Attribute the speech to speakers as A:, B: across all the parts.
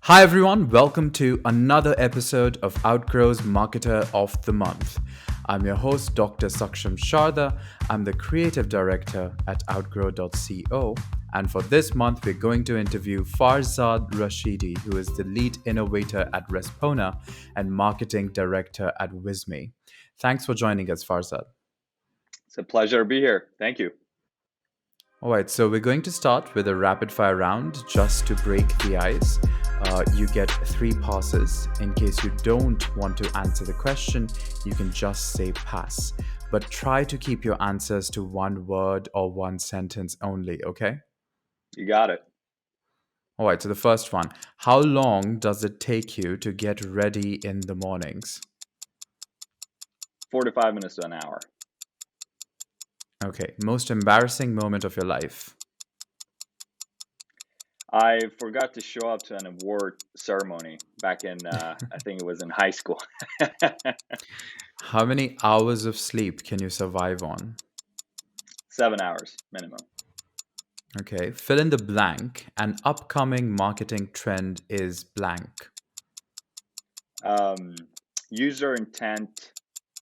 A: Hi everyone, welcome to another episode of Outgrow's Marketer of the Month. I'm your host, Dr. Saksham Sharda. I'm the creative director at outgrow.co. And for this month, we're going to interview Farzad Rashidi, who is the lead innovator at Respona and marketing director at Visme. Thanks for joining us, Farzad.
B: It's a pleasure to be here. Thank you.
A: All right, so we're going to start with a rapid fire round just to break the ice. You get 3 passes. In case you don't want to answer the question, you can just say pass. But try to keep your answers to one word or one sentence only, okay?
B: You got it.
A: All right, so the first one. How long does it take you to get ready in the mornings?
B: 45 minutes to an hour.
A: Okay, most embarrassing moment of your life?
B: I forgot to show up to an award ceremony back in, I think it was in high school.
A: How many hours of sleep can you survive on?
B: 7 hours minimum.
A: Okay, fill in the blank. An upcoming marketing trend is blank.
B: Um, User intent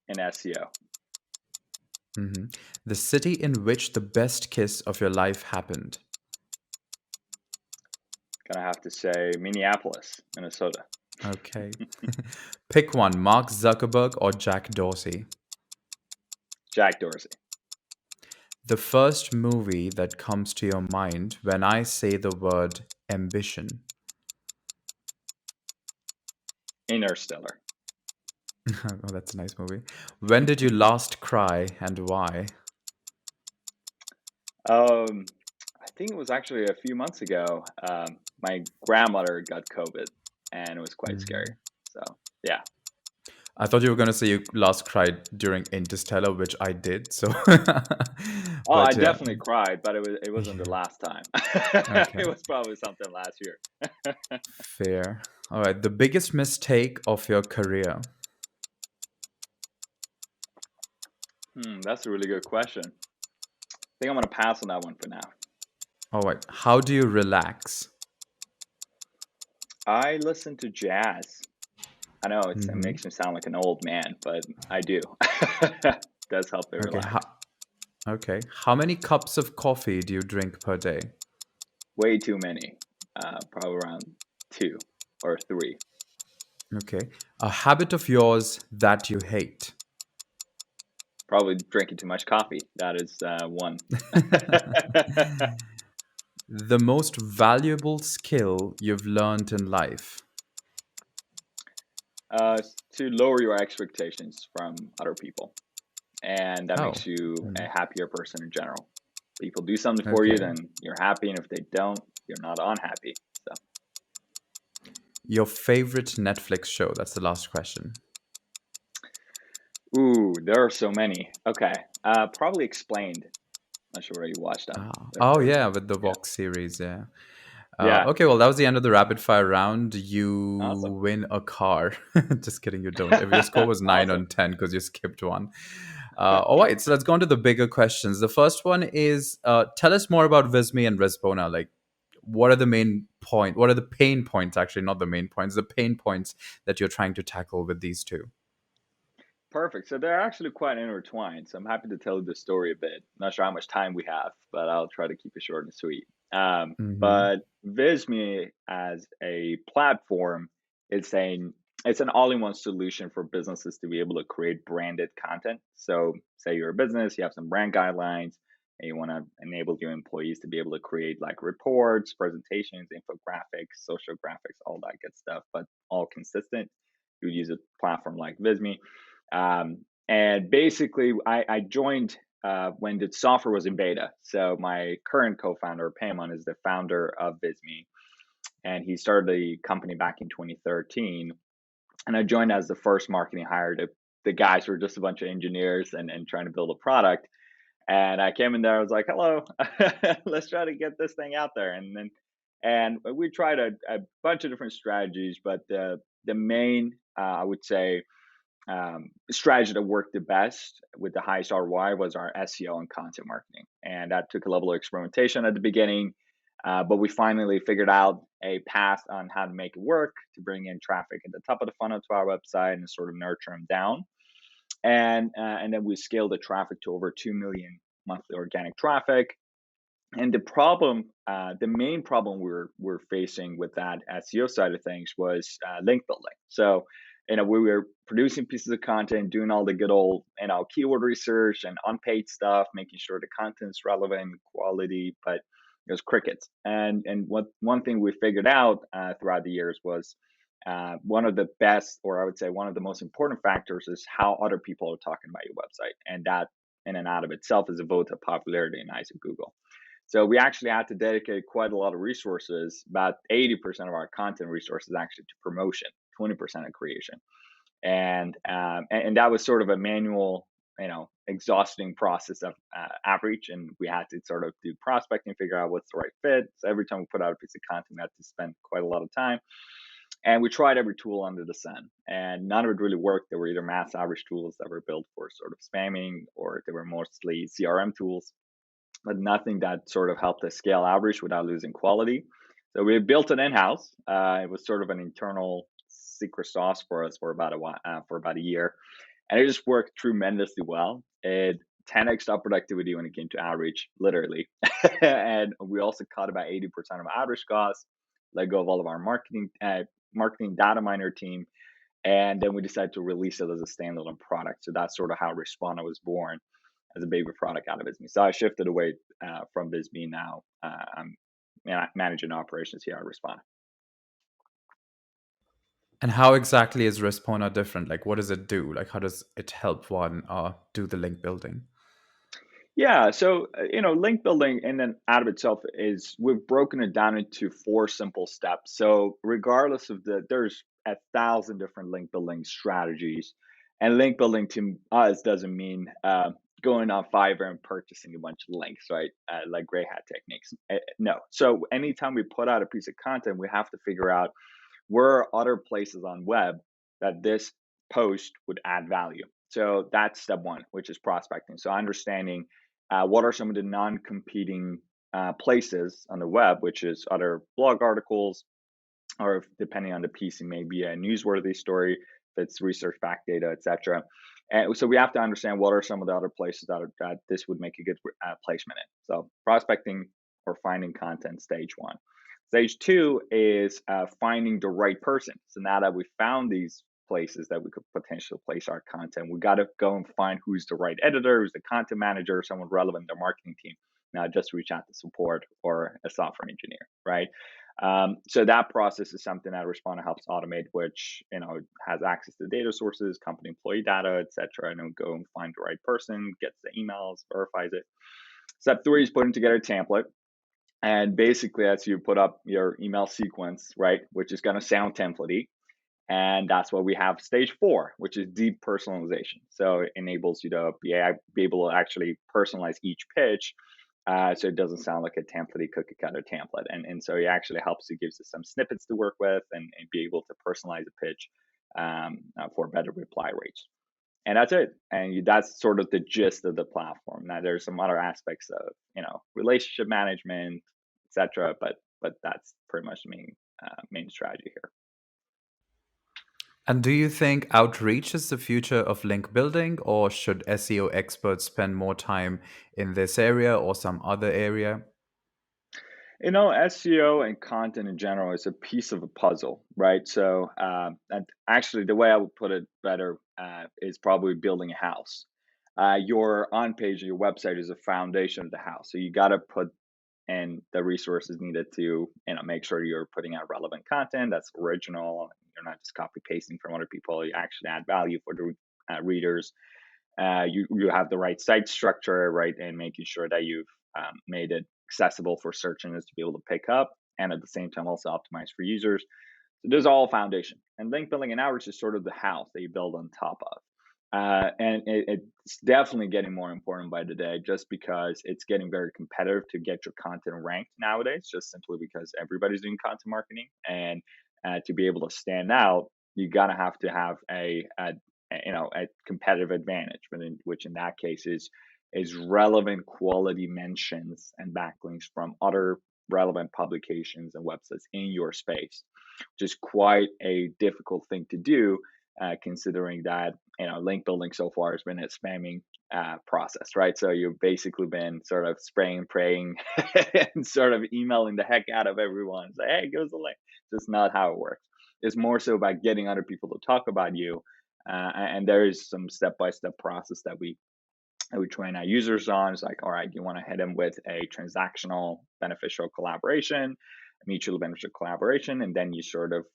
B: in SEO.
A: The city in which the best kiss of your life happened.
B: Gonna have to say Minneapolis, Minnesota.
A: Okay. Pick one, Mark Zuckerberg or Jack Dorsey.
B: Jack Dorsey.
A: The first movie that comes to your mind when I say the word ambition.
B: Interstellar.
A: Oh, that's a nice movie. When did you last cry and why?
B: I think it was actually a few months ago. My grandmother got COVID and it was quite scary.
A: Mhm.
B: So, yeah.
A: I thought you were going to say you last cried during Interstellar, which I did. So,
B: Oh, I
A: but yeah,
B: definitely cried, but it wasn't the last time.
A: okay,
B: It was probably something last year.
A: fair. All right, the biggest mistake of your career.
B: That's a really good question. I think I'm gonna pass on that one for now.
A: All right, how do you relax?
B: I listen to jazz. I know it
A: Hmm.
B: makes me sound like an old man, but I do. Does help me
A: Okay,
B: relax.
A: okay. How many cups of coffee do you drink per day?
B: Way too many. Probably around 2 or 3.
A: Okay, a habit of yours that you hate.
B: Probably drinking too much coffee. That is one.
A: The most valuable skill you've learned in life.
B: To lower your expectations from other people, and that
A: Oh,
B: makes you a
A: mm,
B: happier person in general. People do something for you,
A: okay.
B: then you're happy, and if they don't, you're not unhappy. So,
A: Your favorite Netflix show? That's the last question.
B: ooh, there are so many. Okay, probably Explained. Not sure whether you watched them.
A: Ah,
B: They're
A: oh
B: pretty
A: yeah,
B: good.
A: with the
B: Yeah,
A: Vox series, yeah.
B: yeah,
A: Okay, well, that was the end of the rapid fire round. You
B: awesome,
A: win a car. Just kidding, you don't. If your score was 9
B: awesome.
A: on 10 because you skipped one. All right, so let's go on to the bigger questions. The first one is tell us more about Visme and Respona. Like, what are the main point? What are the pain points? Actually, not the main points. The pain points that you're trying to tackle with these two.
B: Perfect. So they're actually quite intertwined. So I'm happy to tell you the story a bit. Not sure how much time we have, but I'll try to keep it short and sweet.
A: Mm-hmm.
B: But Visme as a platform, it's an it's an all-in-one solution for businesses to be able to create branded content. So say you're a business, you have some brand guidelines, and you want to enable your employees to be able to create like reports, presentations, infographics, social graphics, all that good stuff, but all consistent. You would use a platform like Visme. And basically, I joined when the software was in beta. So my current co-founder, Payman, is the founder of Visme, and he started the company back in 2013. And I joined as the first marketing hire. The guys were just a bunch of engineers and trying to build a product. And I came in there. I was like, "Hello, let's try to get this thing out there." And we tried a bunch of different strategies, but the main I would say strategy that worked the best with the highest ROI was our SEO and content marketing. And that took a level of experimentation at the beginning. But we finally figured out a path on how to make it work to bring in traffic at the top of the funnel to our website and sort of nurture them down. And then we scaled the traffic to over 2 million monthly organic traffic. And the main problem we're facing with that SEO side of things was link building. So, we were producing pieces of content, doing all the good old, keyword research and unpaid stuff, making sure the content's relevant, quality, but it was crickets. And what one thing we figured out throughout the years was one of the best, or I would say one of the most important factors, is how other people are talking about your website, and that in and out of itself is a vote of popularity in eyes of Google. So we actually had to dedicate quite a lot of resources, about 80% of our content resources actually to promotion, 20% of creation. And that was sort of a manual, exhausting process of outreach. And we had to sort of do prospecting, figure out what's the right fit. So every time we put out a piece of content, we had to spend quite a lot of time. And we tried every tool under the sun, and none of it really worked. There were either mass outreach tools that were built for sort of spamming, or they were mostly CRM tools, but nothing that sort of helped us scale outreach without losing quality. So we built it in house. It was sort of an internal secret sauce for us for about a year, and it just worked tremendously well. It 10x up productivity when it came to outreach, literally. And we also cut about 80% of outreach costs, let go of all of our marketing data miner team, and then we decided to release it as a standalone product. So that's sort of how Respona was born, as a baby product out of Visme. So I shifted away from Visme now. I'm managing operations here at Respona.
A: And how exactly is Respona different? Like, what does it do? Like, how does it help one do the link building?
B: Yeah, so link building in and out of itself is, we've broken it down into four simple steps. So regardless of there's 1,000 different link building strategies, and link building to us doesn't mean going on Fiverr and purchasing a bunch of links, right? Like gray hat techniques. No. So anytime we put out a piece of content, we have to figure out where are other places on web that this post would add value. So that's step one, which is prospecting. So understanding what are some of the non-competing places on the web, which is other blog articles, or if, depending on the piece, it may be a newsworthy story, if it's research-backed data, etc. And so we have to understand what are some of the other places that this would make a good placement in. So prospecting or finding content, stage one. Stage two is finding the right person. So now that we found these places that we could potentially place our content, we got to go and find who's the right editor, who's the content manager, someone relevant to their marketing team. Now just reach out to support or a software engineer, right? So that process is something that Responder helps automate, which has access to data sources, company employee data, etc., and go and find the right person, gets the emails, verifies it. Step three is putting together a template. And basically, as you put up your email sequence, right, which is going to sound templatey, and that's what we have stage four, which is deep personalization. So it enables you to be able to actually personalize each pitch, so it doesn't sound like a template cookie cutter template. And so it actually helps you, gives us some snippets to work with, and be able to personalize a pitch for better reply rates. And that's it. And that's sort of the gist of the platform. Now there's some other aspects of relationship management, etc. But that's pretty much the main strategy here.
A: And do you think outreach is the future of link building, or should SEO experts spend more time in this area or some other area?
B: SEO and content in general is a piece of a puzzle, right? So, and actually, the way I would put it better is probably building a house. Your on page of your website is a foundation of the house. So you got to put in the resources needed to, make sure you're putting out relevant content that's original. You're not just copy pasting from other people. You actually add value for the readers. You have the right site structure, right, and making sure that you've made it accessible for search engines to be able to pick up, and at the same time also optimized for users. So there's all foundation, and link building and outreach is sort of the house that you build on top of. And it's definitely getting more important by the day, just because it's getting very competitive to get your content ranked nowadays, just simply because everybody's doing content marketing. And to be able to stand out, you gotta have to have a competitive advantage, which in that case is relevant quality mentions and backlinks from other relevant publications and websites in your space, which is quite a difficult thing to do, considering that link building so far has been a spamming process, right? So you've basically been sort of spraying, praying, and sort of emailing the heck out of everyone. Say, hey, give us a link. Just not how it works. It's more so about getting other people to talk about you, and there is some step-by-step process that we train our users on. It's like, all right, you want to hit them with a transactional beneficial collaboration, mutually beneficial collaboration, and then you sort of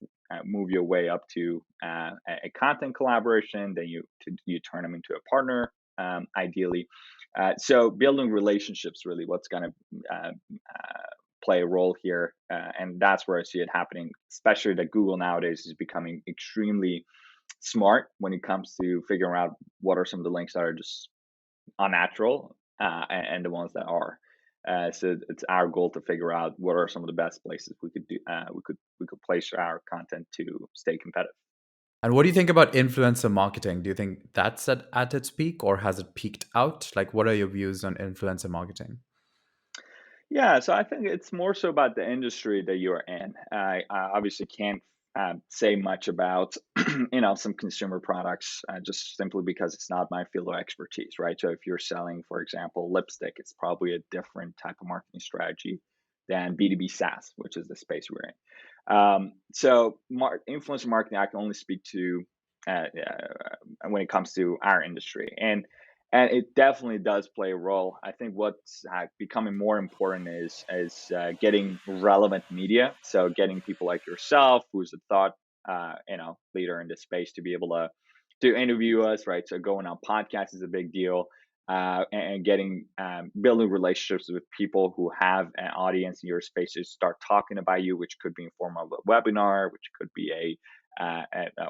B: move your way up to a content collaboration. Then you turn them into a partner, ideally. So building relationships really what's going to play a role here, and that's where I see it happening. Especially that Google nowadays is becoming extremely smart when it comes to figuring out what are some of the links that are just unnatural, and the ones that are. So it's our goal to figure out what are some of the best places we could do. We could place our content to stay competitive.
A: And what do you think about influencer marketing? Do you think that's at its peak or has it peaked out? Like, what are your views on influencer marketing?
B: Yeah, so I think it's more so about the industry that you're in. I obviously can't say much about some consumer products, just simply because it's not my field of expertise, right? So if you're selling, for example, lipstick, it's probably a different type of marketing strategy than B2B SaaS, which is the space we're in. So influencer marketing, I can only speak to when it comes to our industry, and it definitely does play a role. I think what's becoming more important is getting relevant media. So getting people like yourself, who's a thought leader in this space, to be able to interview us, right? So going on podcasts is a big deal, and getting building relationships with people who have an audience in your space to start talking about you, which could be in form of a webinar, which could be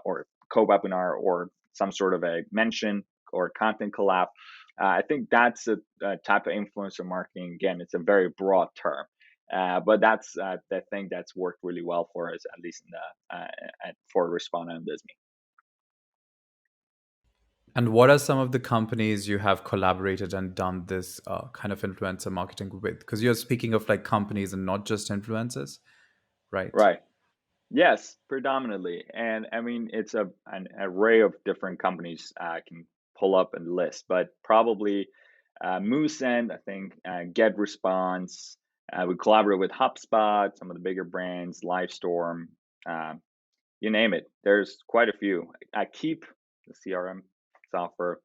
B: or co-webinar, or some sort of a mention or content collab. I think that's a type of influencer marketing. Again, it's a very broad term, but that's the thing that's worked really well for us, at least in the for Respona and Visme.
A: And what are some of the companies you have collaborated and done this kind of influencer marketing with? Because you're speaking of like companies and not just influencers, right?
B: Right. Yes, predominantly, and I mean it's an array of different companies I can pull up and list, but probably Moose End, I think, Get Response. We collaborate with Hubspot, some of the bigger brands, Livestorm, uh, you name it. There's quite a few. I keep the CRM software.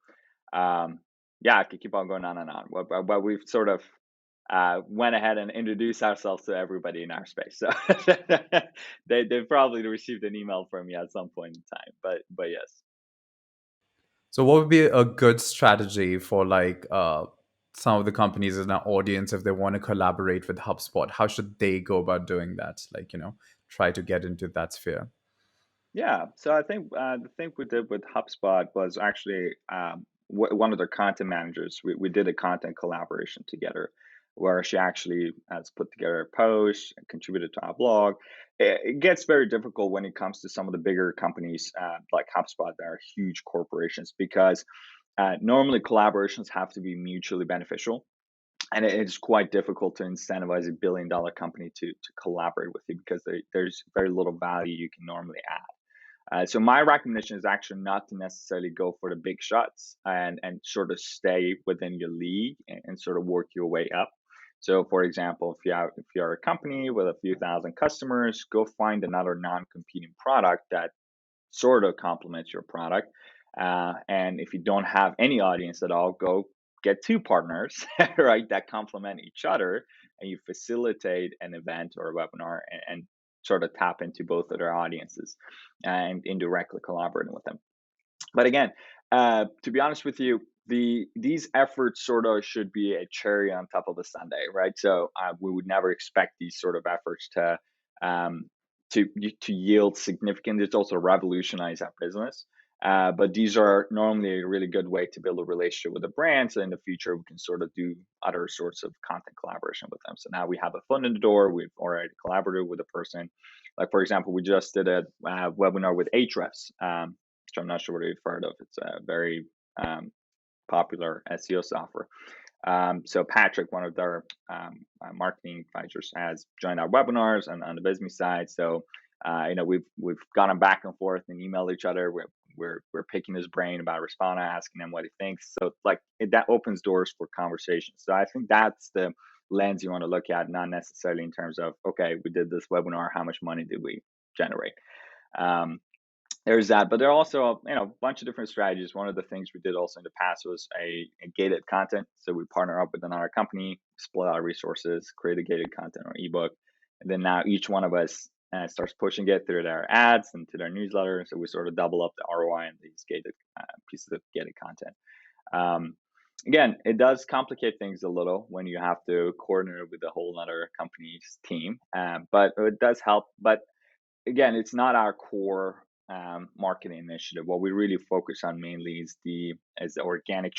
B: Um, yeah, I could keep on going on and on. But we've sort of went ahead and introduced ourselves to everybody in our space. So they've probably received an email from me at some point in time. But yes.
A: So what would be a good strategy for like some of the companies in our audience if they want to collaborate with HubSpot? How should they go about doing that? Like, try to get into that sphere.
B: Yeah, so I think the thing we did with HubSpot was actually one of their content managers. We did a content collaboration together where she actually has put together a post and contributed to our blog. It gets very difficult when it comes to some of the bigger companies like HubSpot that are huge corporations, because normally collaborations have to be mutually beneficial. And it's quite difficult to incentivize a $1 billion company to collaborate with you, because there's very little value you can normally add. So my recommendation is actually not to necessarily go for the big shots, and sort of stay within your league, and sort of work your way up. So, for example, if you're a company with a few thousand customers, go find another non-competing product that sort of complements your product. And if you don't have any audience at all, go get two partners, right, that complement each other, and you facilitate an event or a webinar, and sort of tap into both of their audiences and indirectly collaborating with them. But again, to be honest with you, these efforts sort of should be a cherry on top of a sundae, right? So we would never expect these sort of efforts um, to yield significant results or revolutionize our business. But these are normally a really good way to build a relationship with a brand. So in the future, we can sort of do other sorts of content collaboration with them. So now we have a foot in the door. We've already collaborated with a person. Like, for example, we just did a webinar with Ahrefs, which I'm not sure what you've heard of. It's a very popular SEO software. So Patrick, one of their marketing advisors, has joined our webinars on the Visme side. So we've gone back and forth and emailed each other. We're picking his brain about Respona, asking him what he thinks. So that opens doors for conversation. So I think that's the lens you want to look at, not necessarily in terms of, okay, we did this webinar, how much money did we generate? There's that, but there are also a bunch of different strategies. One of the things we did also in the past was a gated content. So we partner up with another company, split our resources, create a gated content or ebook, and then now each one of us starts pushing it through their ads and to their newsletter. So we sort of double up the ROI in these gated pieces of gated content. Again, it does complicate things a little when you have to coordinate with a whole other company's team, but it does help. But again, it's not our core marketing initiative. What we really focus on mainly is the organic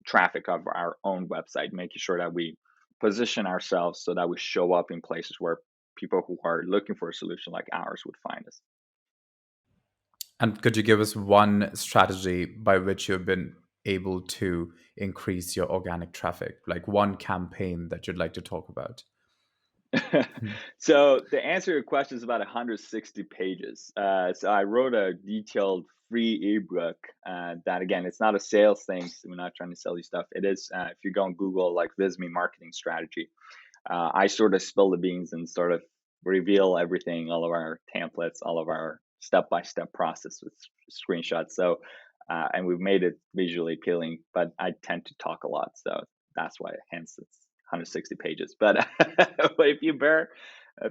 B: traffic of our own website, making sure that we position ourselves so that we show up in places where people who are looking for a solution like ours would find us.
A: And could you give us one strategy by which you've been able to increase your organic traffic, like one campaign that you'd like to talk about?
B: So the answer to your question is about 160 pages. So I wrote a detailed free ebook that, again, it's not a sales thing. So we're not trying to sell you stuff. It is, if you go on Google, like Visme marketing strategy, I sort of spill the beans and sort of reveal everything, all of our templates, all of our step-by-step process with screenshots. So, and we've made it visually appealing, but I tend to talk a lot. So that's why, hence it's 160 pages. But if you bear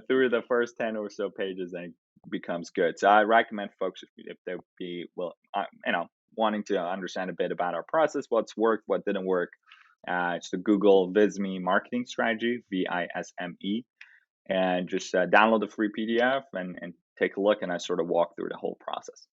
B: through the first 10 or so pages, then it becomes good. So I recommend folks, if they be, wanting to understand a bit about our process, what's worked, what didn't work, so Google Visme marketing strategy, Visme, and just download the free PDF and take a look. And I sort of walk through the whole process.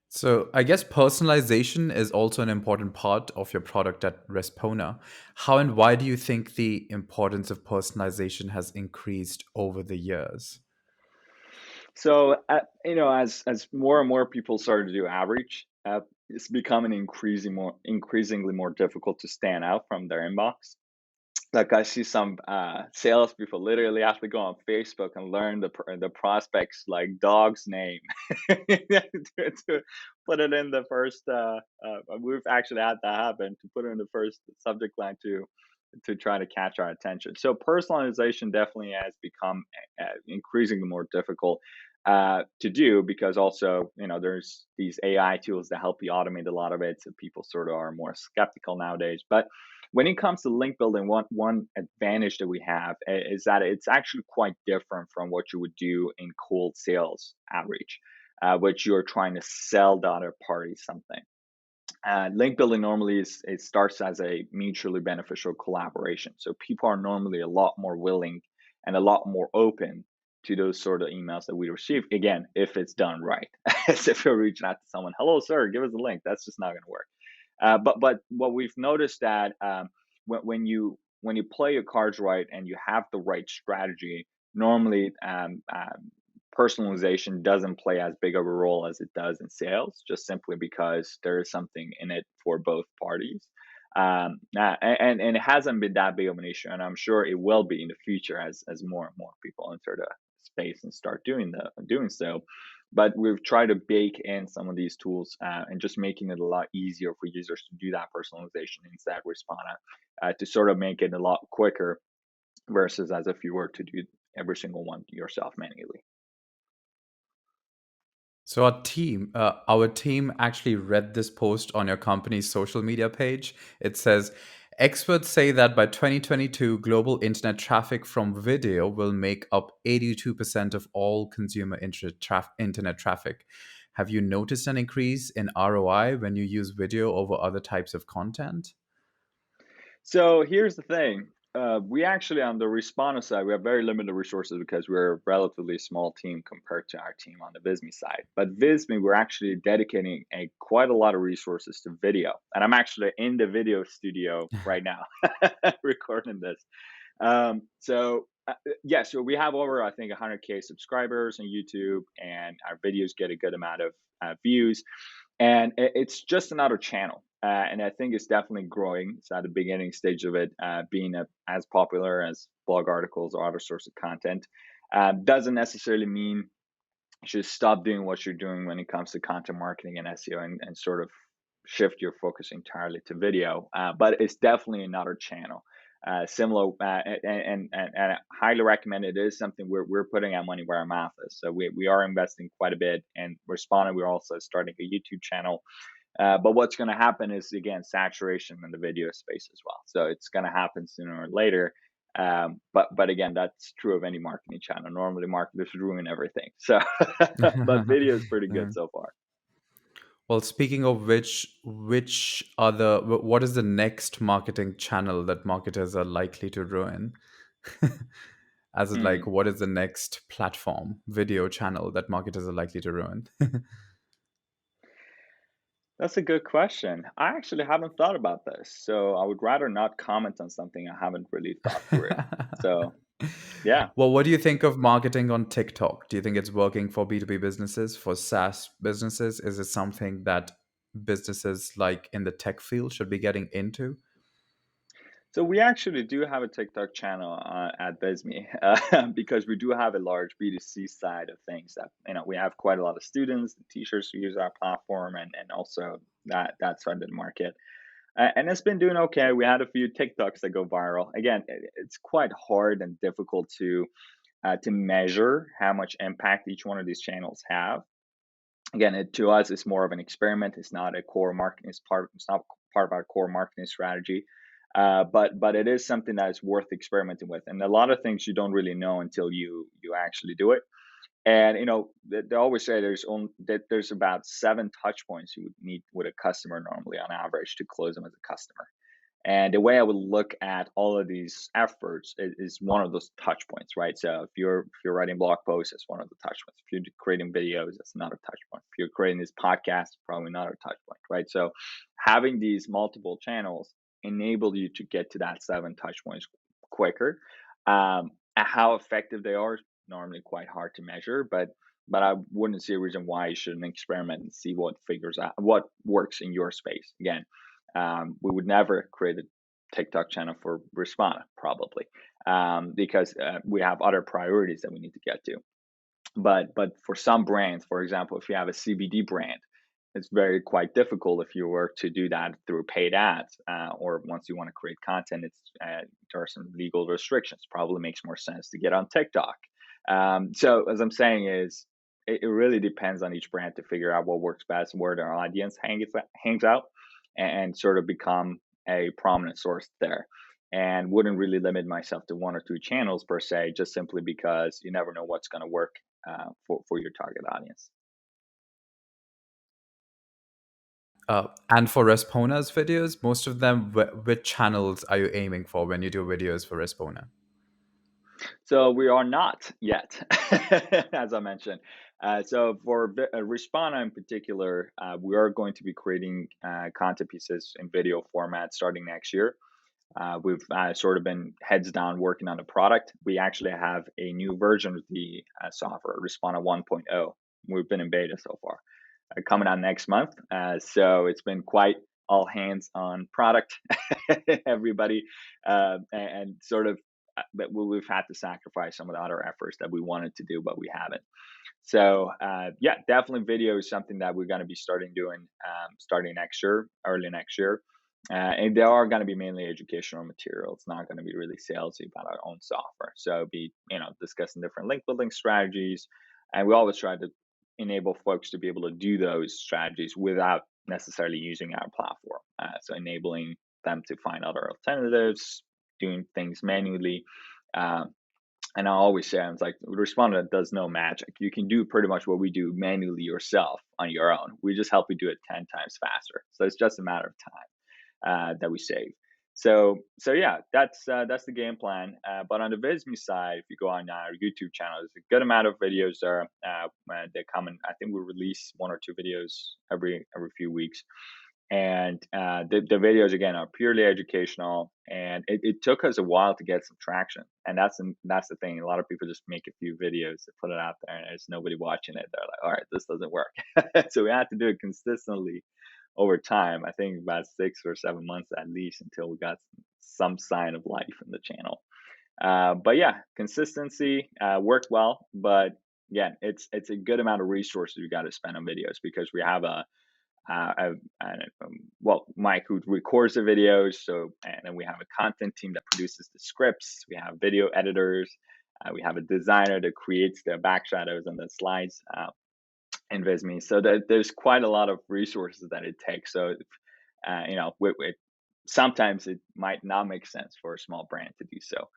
A: So I guess personalization is also an important part of your product at Respona. How and why do you think the importance of personalization has increased over the years?
B: So as more and more people started to do outreach, it's becoming increasingly more difficult to stand out from their inbox. Like I see some salespeople literally have to go on Facebook and learn the prospect's like dog's name to put it in the first. We've actually had that happen, to put it in the first subject line to try to catch our attention. So personalization definitely has become increasingly more difficult to do, because also there's these AI tools that help you automate a lot of it. So people sort of are more skeptical nowadays, but when it comes to link building, one advantage that we have is that it's actually quite different from what you would do in cold sales outreach, which you're trying to sell the other party something. Link building normally it starts as a mutually beneficial collaboration. So people are normally a lot more willing and a lot more open to those sort of emails that we receive. Again, if it's done right, as if you're reaching out to someone, hello, sir, give us a link. That's just not going to work. But what we've noticed that when you play your cards right and you have the right strategy, normally personalization doesn't play as big of a role as it does in sales, just simply because there is something in it for both parties. And it hasn't been that big of an issue, and I'm sure it will be in the future as more and more people enter the space and start doing so. But we've tried to bake in some of these tools and just making it a lot easier for users to do that personalization inside Respona, to sort of make it a lot quicker versus as if you were to do every single one yourself manually.
A: So our team actually read this post on your company's social media page. It says, experts say that by 2022, global internet traffic from video will make up 82% of all consumer internet traffic. Have you noticed an increase in ROI when you use video over other types of content?
B: So here's the thing. We actually, on the Responder side, we have very limited resources because we're a relatively small team compared to our team on the Visme side. But Visme, we're actually dedicating quite a lot of resources to video. And I'm actually in the video studio right now recording this. So we have over, I think, 100K subscribers on YouTube, and our videos get a good amount of views. And it's just another channel. and I think it's definitely growing. It's at the beginning stage of it, being as popular as blog articles or other sorts of content. Doesn't necessarily mean you should stop doing what you're doing when it comes to content marketing and SEO, and sort of shift your focus entirely to video. But it's definitely another channel. Similar, and I highly recommend it. It is something we're putting our money where our mouth is. So we are investing quite a bit, and Respona, we're also starting a YouTube channel. But what's going to happen is, again, saturation in the video space as well. So it's going to happen sooner or later. But again, that's true of any marketing channel. Normally, marketers ruin everything. So, but video is pretty
A: Yeah.
B: good so far.
A: Well, speaking of which other, what is the next marketing channel that marketers are likely to ruin? As in, like,
B: Hmm.
A: what is the next platform, video channel that marketers are likely to ruin?
B: That's a good question. I actually haven't thought about this, so I would rather not comment on something I haven't really thought through. So, yeah.
A: Well, what do you think of marketing on TikTok? Do you think it's working for B2B businesses, for SaaS businesses? Is it something that businesses like in the tech field should be getting into?
B: So we actually do have a TikTok channel at Visme, because we do have a large B2C side of things. That, we have quite a lot of students and teachers who use our platform, and also that side of the market. And it's been doing okay. We had a few TikToks that go viral. Again, it's quite hard and difficult to measure how much impact each one of these channels have. Again, to us, it's more of an experiment. It's not a core marketing. It's not part of our core marketing strategy. But it is something that is worth experimenting with. And a lot of things you don't really know until you actually do it. And they always say there's about 7 touch points you would need with a customer normally on average to close them as a customer. And the way I would look at all of these efforts is one of those touch points, right? So if you're writing blog posts, it's one of the touch points. If you're creating videos, that's another touch point. If you're creating this podcast, probably another touch point, right? So having these multiple channels enable you to get to that 7 touch points quicker. And how effective they are is normally quite hard to measure, but I wouldn't see a reason why you shouldn't experiment and see what figures out what works in your space. Again, we would never create a TikTok channel for Respona, probably, because we have other priorities that we need to get to. But for some brands, for example, if you have a CBD brand, it's very quite difficult if you were to do that through paid ads, or once you want to create content, there are some legal restrictions. Probably makes more sense to get on TikTok. So as I'm saying is, it really depends on each brand to figure out what works best, where their audience hangs out, and sort of become a prominent source there. And wouldn't really limit myself to 1 or 2 channels per se, just simply because you never know what's going to work for your target audience.
A: And for Respona's videos, most of them, which channels are you aiming for when you do videos for Respona?
B: So we are not yet, as I mentioned. So for Respona in particular, we are going to be creating content pieces in video format starting next year. We've sort of been heads down working on the product. We actually have a new version of the software, Respona 1.0. We've been in beta so far, coming out next month. So it's been quite all hands on product, everybody, and sort of. But we've had to sacrifice some of the other efforts that we wanted to do, but we haven't. So yeah, definitely video is something that we're going to be starting doing starting next year, early next year. And they are going to be mainly educational material. It's not going to be really salesy about our own software. So it'll be, discussing different link building strategies. And we always try to enable folks to be able to do those strategies without necessarily using our platform. So enabling them to find other alternatives, doing things manually. Uh, and I always say, I'm like, Respondent does no magic. You can do pretty much what we do manually yourself on your own. We just help you do it 10 times faster. So it's just a matter of time that we save. So yeah, that's the game plan. But on the Visme side, if you go on our YouTube channel, there's a good amount of videos there. They come in. I think we release 1 or 2 videos every few weeks, and the videos again are purely educational, and it took us a while to get some traction, and that's the thing. A lot of people just make a few videos to put it out there, and there's nobody watching it. They're like, all right, this doesn't work. So we had to do it consistently over time. I think about 6 or 7 months at least until we got some sign of life in the channel. But yeah, consistency worked well. But again, it's a good amount of resources you got to spend on videos because we have well, Mike who records the videos. So, and then we have a content team that produces the scripts. We have video editors. We have a designer that creates the back shadows and the slides in Visme. So there's quite a lot of resources that it takes. So, sometimes it might not make sense for a small brand to do so.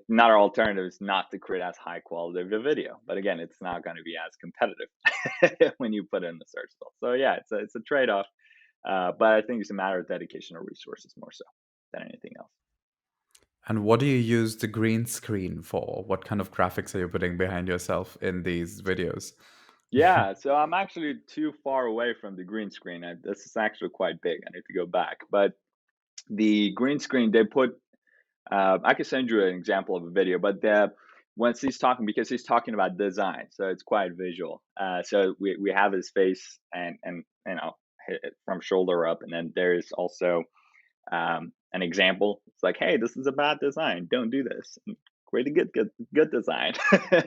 B: Not our alternative is not to create as high quality of a video, but again, it's not going to be as competitive when you put it in the search result. So yeah, it's a trade off, but I think it's a matter of dedication or resources more so than anything else.
A: And what do you use the green screen for? What kind of graphics are you putting behind yourself in these videos?
B: Yeah, so I'm actually too far away from the green screen. This is actually quite big. I need to go back, but the green screen they put I can send you an example of a video, but once he's talking, because he's talking about design, so it's quite visual. So we have his face and from shoulder up, and then there's also an example. It's like, hey, this is a bad design. Don't do this. And create a good design.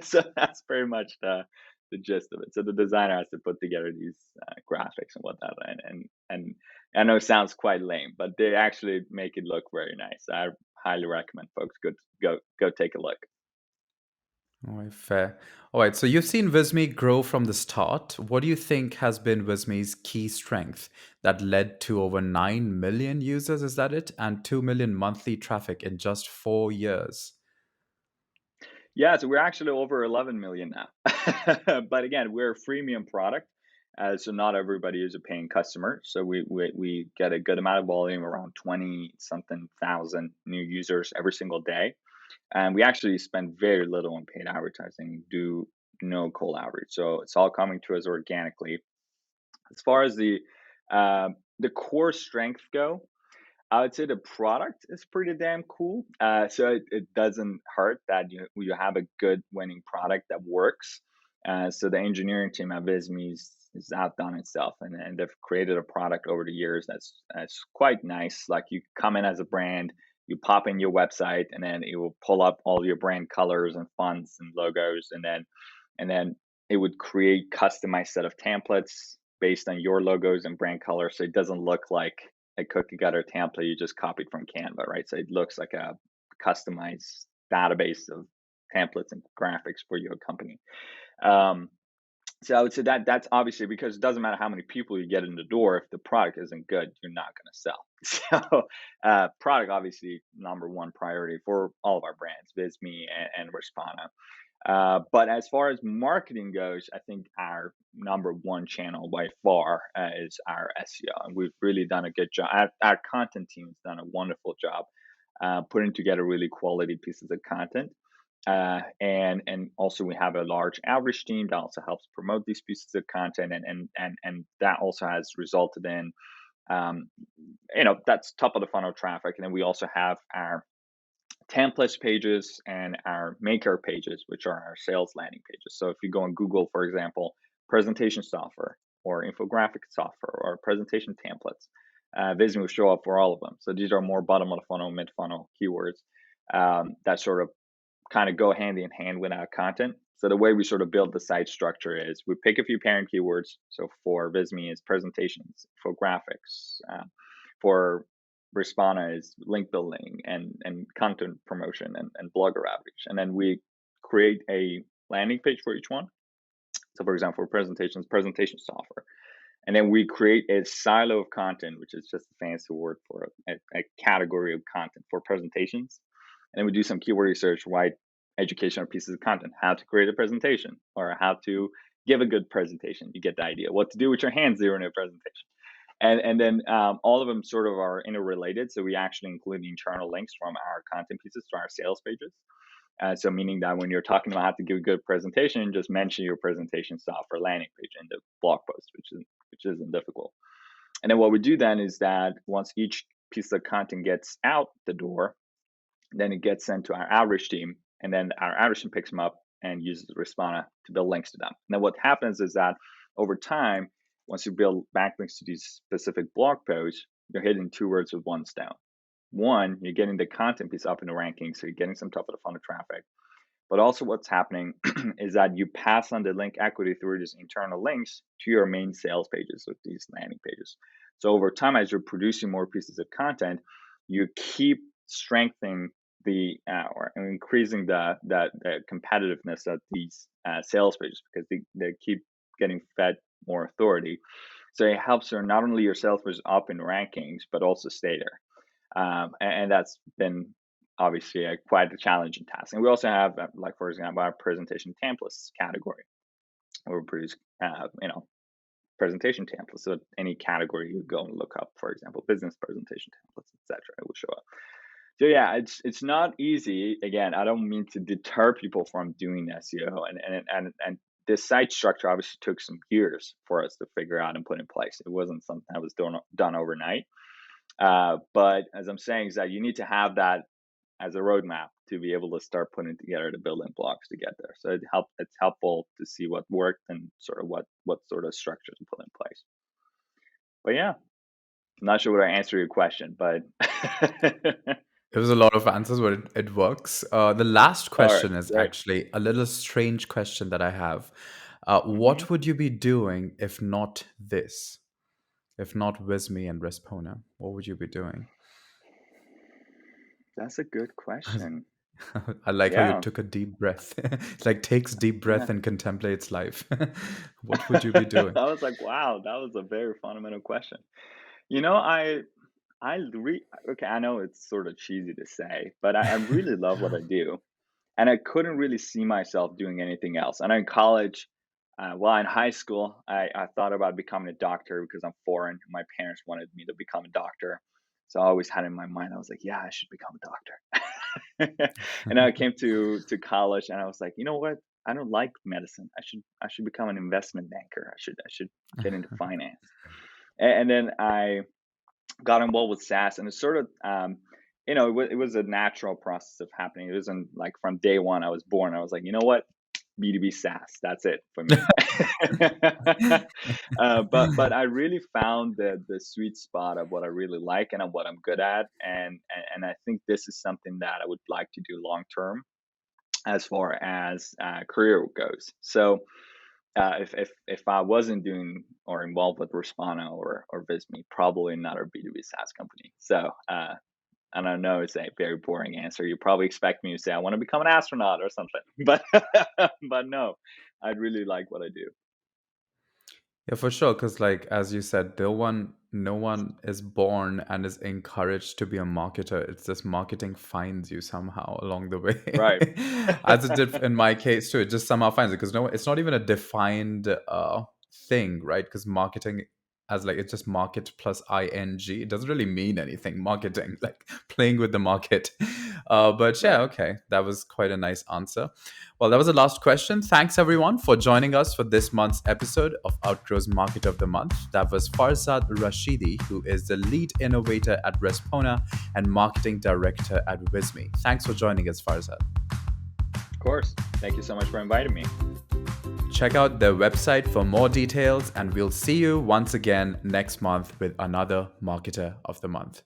B: So that's pretty much the gist of it. So the designer has to put together these graphics and whatnot, and I know it sounds quite lame, but they actually make it look very nice. I highly recommend folks go take a look.
A: All right, fair. All right, so you've seen Visme grow from the start. What do you think has been Visme's key strength that led to over 9 million users, is that it? And 2 million monthly traffic in just 4 years?
B: Yeah, so we're actually over 11 million now. But again, we're a freemium product, so not everybody is a paying customer. So we get a good amount of volume, around 20 something thousand new users every single day. And we actually spend very little on paid advertising, do no cold outreach. So it's all coming to us organically. As far as the core strength go, I would say the product is pretty damn cool. So it doesn't hurt that you have a good winning product that works. So the engineering team at Visme is outdone itself, and they've created a product over the years that's quite nice. Like you come in as a brand, you pop in your website, and then it will pull up all your brand colors and fonts and logos, and then it would create customized set of templates based on your logos and brand colors, so it doesn't look like a cookie cutter template you just copied from Canva, right? So it looks like a customized database of templates and graphics for your company. Um, so I would say that that's obviously because it doesn't matter how many people you get in the door. If the product isn't good, you're not going to sell. So product obviously number one priority for all of our brands, Visme and Respona. But as far as marketing goes, I think our number one channel by far is our SEO, and we've really done a good job. Our content team has done a wonderful job putting together really quality pieces of content. And also we have a large outreach team that also helps promote these pieces of content, and that also has resulted in um, that's top of the funnel traffic. And then we also have our templates pages and our maker pages, which are our sales landing pages. So if you go on Google, for example, presentation software or infographic software or presentation templates, Visme will show up for all of them. So these are more bottom of the funnel, mid funnel keywords that sort of kind of go hand in hand with our content. So the way we sort of build the site structure is we pick a few parent keywords. So for Visme is presentations, infographics. For Respona is link building and content promotion and blogger outreach. And then we create a landing page for each one. So for example, for presentations, presentation software. And then we create a silo of content, which is just a fancy word for a category of content for presentations. And then we do some keyword research, write educational pieces of content, how to create a presentation or how to give a good presentation. You get the idea, what to do with your hands during a presentation. And then all of them sort of are interrelated. So we actually include internal links from our content pieces to our sales pages. So meaning that when you're talking about how to give a good presentation, just mention your presentation software landing page in the blog post, which isn't difficult. And then what we do then is that once each piece of content gets out the door, then it gets sent to our outreach team, and then our outreach team picks them up and uses Respona to build links to them. Now what happens is that over time, once you build backlinks to these specific blog posts, you're hitting two words with one stone. One, you're getting the content piece up in the rankings, so you're getting some top of the funnel traffic. But also what's happening is that you pass on the link equity through these internal links to your main sales pages with these landing pages. So over time, as you're producing more pieces of content, you keep strengthening the or increasing the competitiveness of these sales pages, because they keep getting fed more authority. So it helps not only your sales pages up in rankings, but also stay there. And that's been obviously quite a challenging task. And we also have, like, for example, our presentation templates category, where we produce, presentation templates. So any category you go and look up, for example, business presentation templates, etc., it will show up. So yeah, it's not easy. Again, I don't mean to deter people from doing SEO, and this site structure obviously took some years for us to figure out and put in place. It wasn't something that was done overnight. But as I'm saying, is that you need to have that as a roadmap to be able to start putting together the building blocks to get there. So it's helpful to see what worked and sort of what sort of structures to put in place. But yeah, I'm not sure what I answered your question, but
A: It was a lot of answers, but it works. The last
B: all right,
A: question is
B: great.
A: actually a little strange question that I have.
B: Hmm.
A: What would you be doing if not this? If not Visme and Respona, what would you be doing?
B: That's a good question.
A: I like how you
B: Yeah,
A: took a deep breath. It's like takes deep
B: yeah.
A: breath and contemplates life. What would you be doing?
B: I was like, wow, that was a very fundamental question. You know, okay, I know it's sort of cheesy to say, but I really love what I do. And I couldn't really see myself doing anything else. And in college, in high school, I thought about becoming a doctor because I'm foreign. My parents wanted me to become a doctor. So I always had in my mind, I was like, yeah, I should become a doctor. And then I came to college and I was like, you know what? I don't like medicine. I should become an investment banker. I should get into finance. And then I got involved with SaaS, and it's sort of, it was a natural process of happening. It wasn't like from day one I was born. I was like, you know what, B2B SaaS, that's it for me. But I really found the sweet spot of what I really like and of what I'm good at, and I think this is something that I would like to do long term as far as career goes. So if I wasn't doing or involved with Respona or Visme, probably not a B2B SaaS company. So I don't know, it's a very boring answer. You probably expect me to say I want to become an astronaut or something, but but no, I really like what I do.
A: Yeah, for sure. Because, like as you said, no one is born and is encouraged to be a marketer. It's just marketing finds you somehow along the
B: Right.
A: way, as it did in my case too. It just somehow finds it because no, it's not even a defined thing, right? Because marketing, as like it's just market plus ing. It doesn't really mean anything. Marketing, like playing with the market. But yeah,
B: Right.
A: okay, that was quite a nice answer. Well, that was the last question. Thanks everyone for joining us for this month's episode of Outgrow's Market of the Month. That was Farzad Rashidi, who is the lead innovator at Respona and marketing director at Visme. Thanks for joining us, Farzad.
B: Of course. Thank you so much for inviting me.
A: Check out their website for more details, and we'll see you once again next month with another Marketer of the Month.